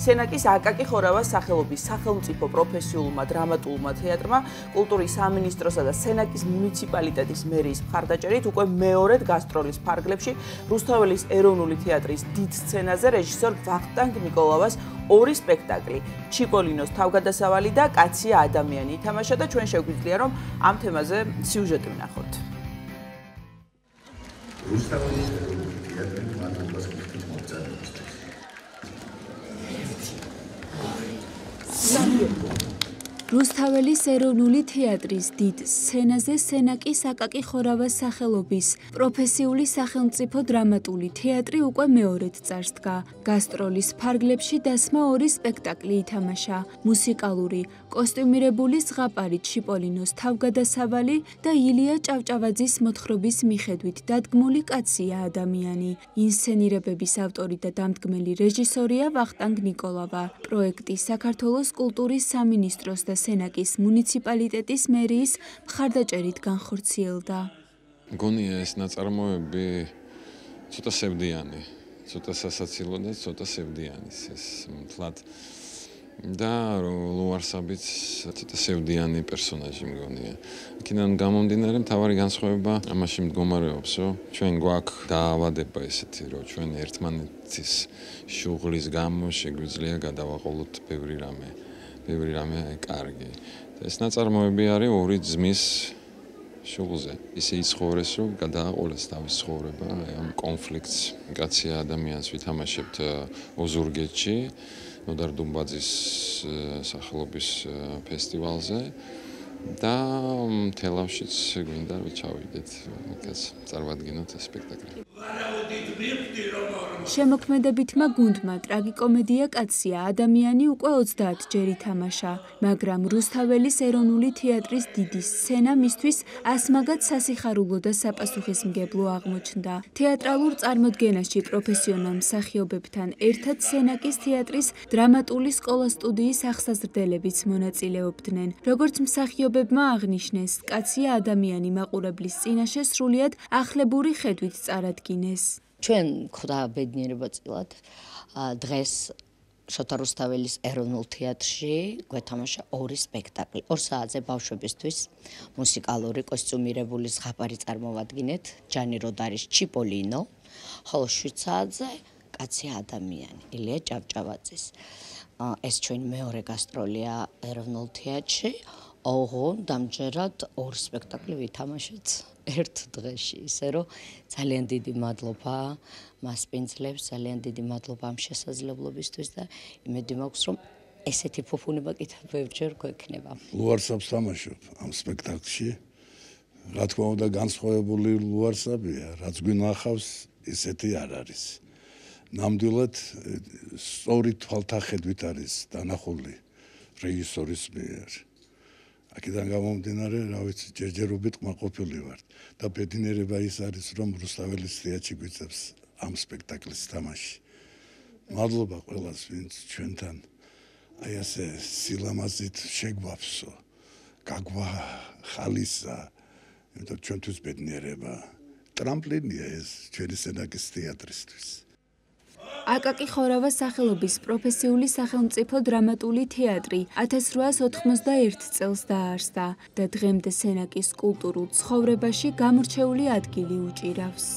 სენაკის აკაკი ხორავას სახელობის სახელმწიფო პროფესიულმა დრამატულმა თეატრმა კულტურის სამინისტროსა და სენაკის მუნიციპალიტეტის მერიის მხარდაჭერით უკვე მეორედ გასტროლის ფარგლებში რუსთაველის ეროვნული თეატრის დიდ სცენაზე რეჟისორ ვახტანგ ნიკოლავას ორი სპექტაკლი ჩიპოლინოს თავგადასავალი და კაცია ადამიანი ითამაშა და ჩვენ შეგვიძლია რომ ამ თემაზე სიუჟეტი ვნახოთ. რუსთაველის ეროვნული თეატრი მადლობას გიხდით მოგზაურობისთვის. რუსთაველის ეროვნული თეატრის დიდ სცენაზე სენაკის აკაკი ხორავას სახელობის პროფესიული სახელმწიფო დრამატული თეატრი უკვე მეორედ წარსდგა. გასტროლის ფარგლებში დასმა ორი სპექტაკლი ითამაშა: მუსიკალური, კოსტიუმირებული ზღაპარი ჩიპოლინოს თავგადასავალი და ილია ჭავჭავაძის მოთხრობის მიხედვით დადგმული კაცია ადამიანი. ინსცენირებების ავტორი და დამდგმელი რეჟისორია ვახტანგ ნიკოლავა. პროექტი საქართველოს კულტურის სამინისტროს და სენაკის მუნიციპალიტეტის მერიის მხარდაჭერით განხორციელდა. მგონია ეს ნაწარმოები ცოტა სევდიანი, ცოტა სასაცილო და ცოტა სევდიანი ეს მთლად და ლუარსაბიც ცოტა სევდიანი პერსონაჟი მგონია. იქიდან გამომდინარე მთავარი განსხვავება ამაში მდგომარეობს, რომ ჩვენ გვაქვს დაავადება ესეთი, რომ ჩვენ ერთმანეთის შუღლის გამო შეგვიძლია გადავაყოლოთ ბევრი რამე კარგი. ეს ნაწარმოები არის ორი ძმის შუღლზე. ისე იცხოვრეს, რომ გადააყოლეს თავის ცხოვრება ამ კონფლიქტს. კაცია ადამიანს ვითამაშებთ ოზურგეთში, ნოდარ დუმბაძის სახელობის ფესტივალზე და თელავშიც გვინდა რომ ჩავიდეთ, იქაც წარვადგინოთ ეს სპექტაკლი. შემოქმედებითმა გუნდმა ტრაგიკომედია კაცია ადამიანი უკვე 30 ჯერ ითამაშა, მაგრამ რუსთაველის ეროვნული თეატრის დიდი სცენა მისთვის ასმაგად სასიხარულო და საპასუხისმგებლო აღმოჩნდა. თეატრალურ წარმოდგენაში პროფესიონალ მსახიობებთან ერთად სენაკის თეატრის დრამატული სკოლა-სტუდიის ახსაზრდელებიც მონაწილეობდნენ. როგორც მსახიობებმა აღნიშნეს, კაცია ადამიანი მაყურებლის წინაშე სრულიად ახლებური ხედვით წარადგინეს. ჩვენ ხვდა ბედნიერება წილად დღეს შოთა რუსთაველის ეროვნულ თეატრში გვეთამაშა ორი სპექტაკლი. 2 საათზე ბავშვებისთვის მუსიკალური კოსტიუმირებული ზღაპარი წარმოვადგინეთ ჯანი როდარის ჩიპოლინო, ხოლო 7 საათზე კაცია ადამიანი ილია ჭავჭავაძის. ეს ჩვენი მეორე გასტროლია ეროვნულ თეატრში. ოღონდ ამჯერად ორი სპექტაკლი ვითამაშეთ ერთ დღეში, ისე რომ ძალიან დიდი მადლობა მასპინძლებს, ძალიან დიდი მადლობა ამ შესაძლებლობისთვის და იმედი მაქვს, რომ ესეთი ფუფუნება კიდევ ბევრჯერ გვექნება. ლუარსაბს თამაშობ ამ სპექტაკლში. რა თქმა უნდა, განსხვავებული ლუარსაბია, რაც გვინახავს, ისეთი არ არის. ნამდვილად სწორი თვალთახედვით არის დანახული რეჟისორის მიერ. აქედან გამომდინარე, რა ვიცი, ჯერჯერობით კმაყოფილი ვარ და ბედნიერება ის არის, რომ რუსთაველის თეატრში გვიწევს ამ სპექტაკლის თამაში. მადლობა ყველას, ვინც ჩვენთან აი ასე სილამაზით შეგვაფსო, გაგვახალისა, იმიტომ ჩვენთვის ბედნიერება. ტრამპლინია ეს ჩვენი სენაკის თეატრისთვის. აკაკი ხორავას სახელობის პროფესიული სახელმწიფო დრამატული თეატრი 1891 წელს დაარსდა და დღემდე სენაკის კულტურულ ცხოვრებაში გამორჩეული ადგილი უჭირავს.